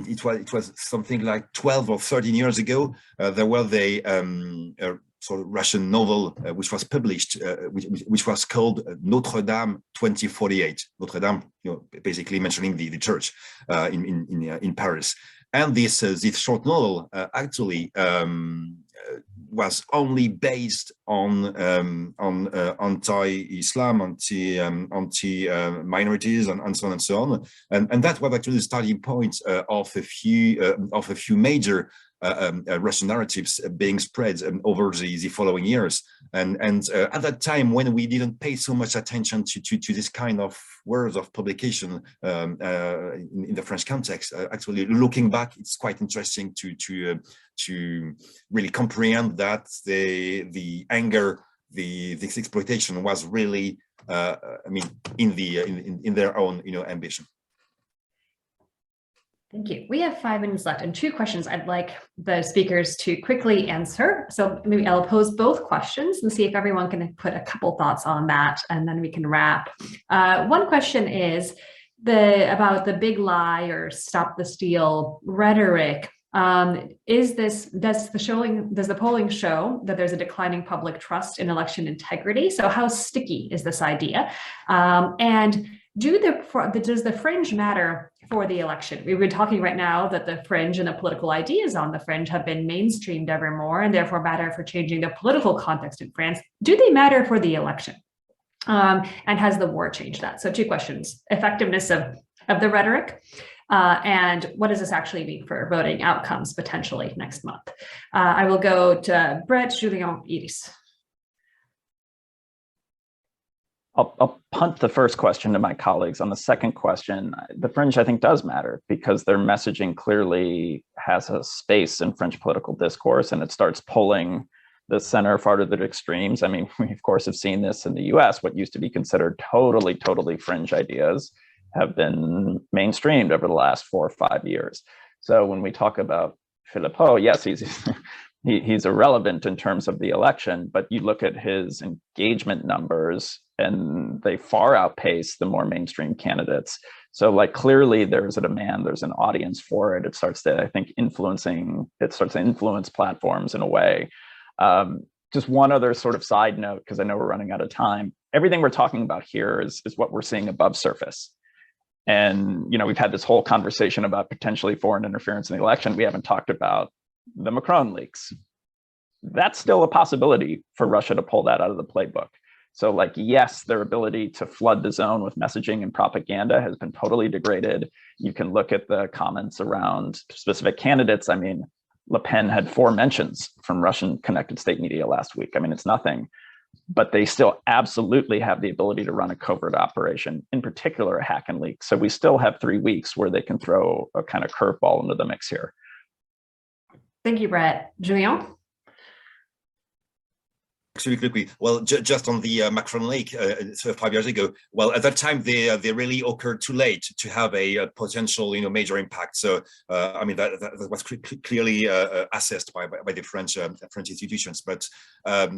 it was something like 12 or 13 years ago. There was a sort of Russian novel which was published, which was called Notre Dame 2048. Notre Dame, basically mentioning the church in Paris. And this short novel actually was only based on anti-Islam, anti-minorities, and so on and so on. And that was actually the starting point of a few major Russian narratives being spread over the following years. And at that time, when we didn't pay so much attention to this kind of words of publication in the French context, actually looking back, it's quite interesting to really comprehend that the anger, this exploitation was really, I mean, in their own ambition. Thank you. We have 5 minutes left and 2 questions I'd like the speakers to quickly answer. So maybe I'll pose both questions and see if everyone can put a couple thoughts on that, and then we can wrap. One question is about the big lie or stop the steal rhetoric. Does the polling show that there's a declining public trust in election integrity? So how sticky is this idea? And does the fringe matter for the election? We've been talking right now that the fringe and the political ideas on the fringe have been mainstreamed ever more and therefore matter for changing the political context in France. Do they matter for the election? And has the war changed that? So 2 questions: effectiveness of the rhetoric, and what does this actually mean for voting outcomes potentially next month? I will go to Bret, Julien, Iris. I'll punt the first question to my colleagues. On the second question, the fringe, I think, does matter because their messaging clearly has a space in French political discourse, and it starts pulling the center farther to the extremes. I mean, we, of course, have seen this in the US. What used to be considered totally fringe ideas have been mainstreamed over the last 4 or 5 years. So when we talk about Philippot, yes, he's irrelevant in terms of the election, but you look at his engagement numbers and they far outpace the more mainstream candidates. So like clearly there's a demand, there's an audience for it. It starts to, I think, influence platforms in a way. Just one other sort of side note, because I know we're running out of time. Everything we're talking about here is what we're seeing above surface. And, we've had this whole conversation about potentially foreign interference in the election. We haven't talked about the Macron leaks. That's still a possibility for Russia to pull that out of the playbook. So like, yes, their ability to flood the zone with messaging and propaganda has been totally degraded. You can look at the comments around specific candidates. I mean, Le Pen had 4 mentions from Russian connected state media last week. I mean, it's nothing, but they still absolutely have the ability to run a covert operation, in particular a hack and leak. So we still have 3 weeks where they can throw a kind of curveball into the mix here. Thank you, Bret. Julien? Actually, quickly, well, just on the Macron leak 5 years ago, well, at that time, they really occurred too late to have a potential, major impact. So, I mean, that was clearly assessed by the French institutions. But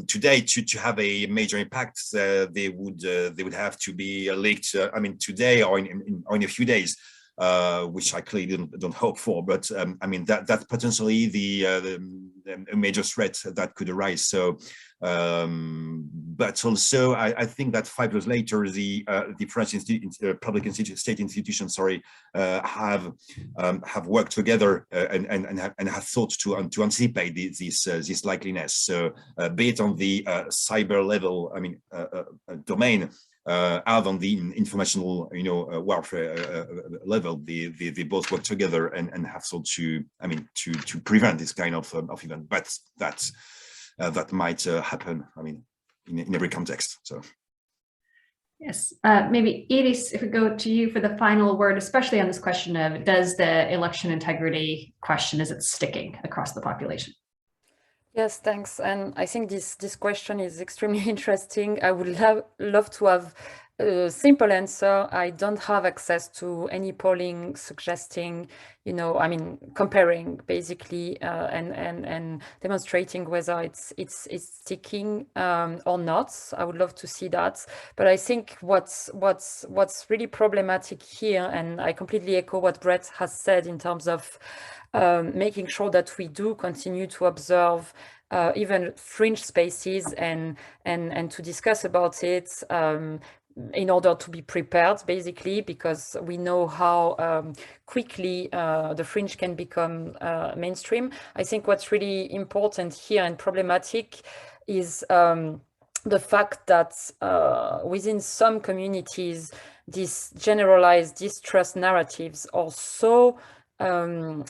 today, to have a major impact, they would have to be leaked. I mean, today or in a few days. Which I clearly don't hope for, but I mean that's potentially the major threat that could arise. So, but also I think that 5 years later, the French public state institutions, have worked together and have thought to anticipate this likeliness. So, be it on the cyber level, I mean, domain. Out on the informational, warfare level, they both work together and have sought to prevent this kind of event. But that might happen. I mean, in every context. So. Yes, maybe Iris, if we go to you for the final word, especially on this question of does the election integrity question, is it sticking across the population? Yes, thanks. And I think this question is extremely interesting. I would love to have Simple answer, I don't have access to any polling suggesting, I mean, comparing basically and demonstrating whether it's sticking or not. I would love to see that. But I think what's really problematic here, and I completely echo what Bret has said in terms of making sure that we do continue to observe even fringe spaces and to discuss about it in order to be prepared, basically, because we know how quickly the fringe can become mainstream. I think what's really important here and problematic is the fact that within some communities, these generalized distrust narratives are so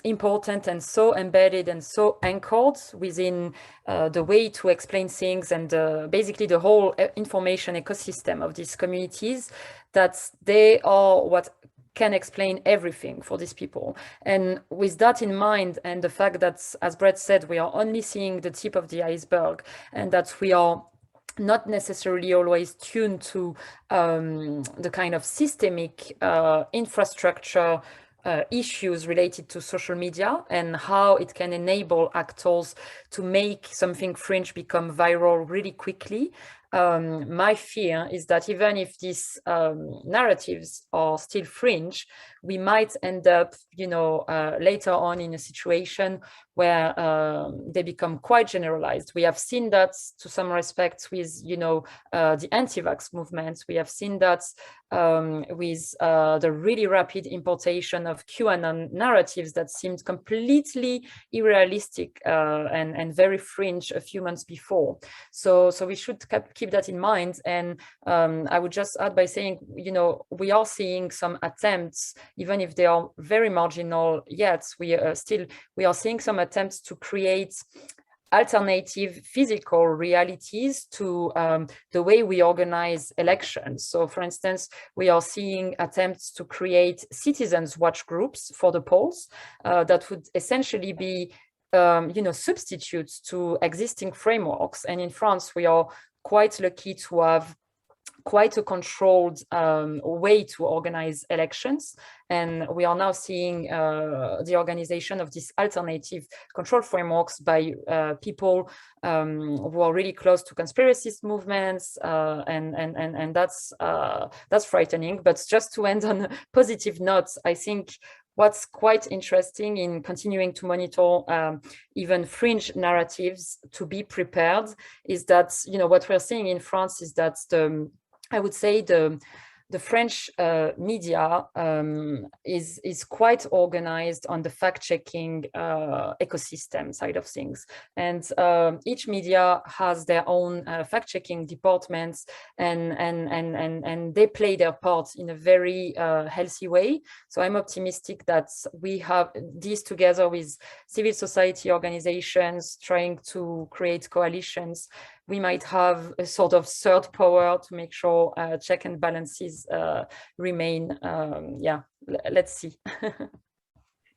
important and so embedded and so anchored within the way to explain things and basically the whole information ecosystem of these communities, that they are what can explain everything for these people. And with that in mind, and the fact that, as Bret said, we are only seeing the tip of the iceberg, and that we are not necessarily always tuned to the kind of systemic infrastructure issues related to social media and how it can enable actors to make something fringe become viral really quickly. My fear is that even if these narratives are still fringe, we might end up, later on in a situation where they become quite generalized. We have seen that to some respects with, the anti-vax movement. We have seen that with the really rapid importation of QAnon narratives that seemed completely unrealistic and very fringe a few months before. So we should keep that in mind. And I would just add by saying, we are seeing some attempts, even if they are very marginal yet, we are seeing some attempts to create alternative physical realities to the way we organize elections. So, for instance, we are seeing attempts to create citizens' watch groups for the polls that would essentially be, substitutes to existing frameworks. And in France, we are quite lucky to have quite a controlled way to organize elections. And we are now seeing the organization of these alternative control frameworks by people who are really close to conspiracist movements, and that's frightening. But just to end on a positive note, I think what's quite interesting in continuing to monitor even fringe narratives to be prepared is that, what we're seeing in France is that I would say the French media is quite organized on the fact-checking ecosystem side of things. And each media has their own fact-checking departments, and they play their part in a very healthy way. So I'm optimistic that we have these together with civil society organizations trying to create coalitions. We might have a sort of third power to make sure check and balances remain. Let's see.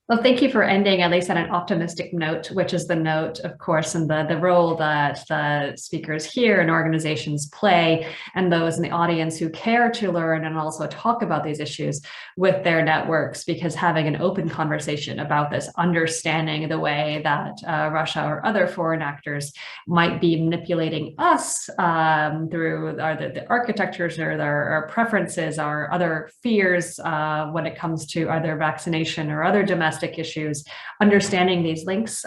Well, thank you for ending at least on an optimistic note, which is the note, of course, and the role that the speakers here and organizations play, and those in the audience who care to learn and also talk about these issues with their networks, because having an open conversation about this, understanding the way that Russia or other foreign actors might be manipulating us through the architectures or their preferences, our other fears when it comes to either vaccination or other domestic issues, understanding these links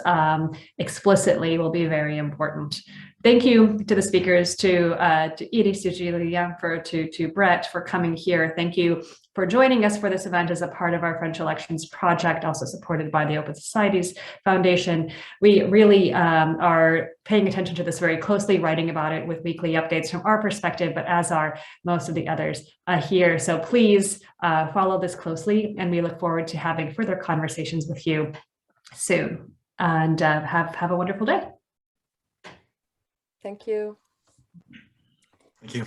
explicitly will be very important. Thank you to the speakers, to Iris, to Julien, to Bret for coming here. Thank you for joining us for this event as a part of our French elections project, also supported by the Open Societies Foundation. We really are paying attention to this very closely, writing about it with weekly updates from our perspective, but as are most of the others here. So please follow this closely, and we look forward to having further conversations with you soon. And have a wonderful day. Thank you. Thank you.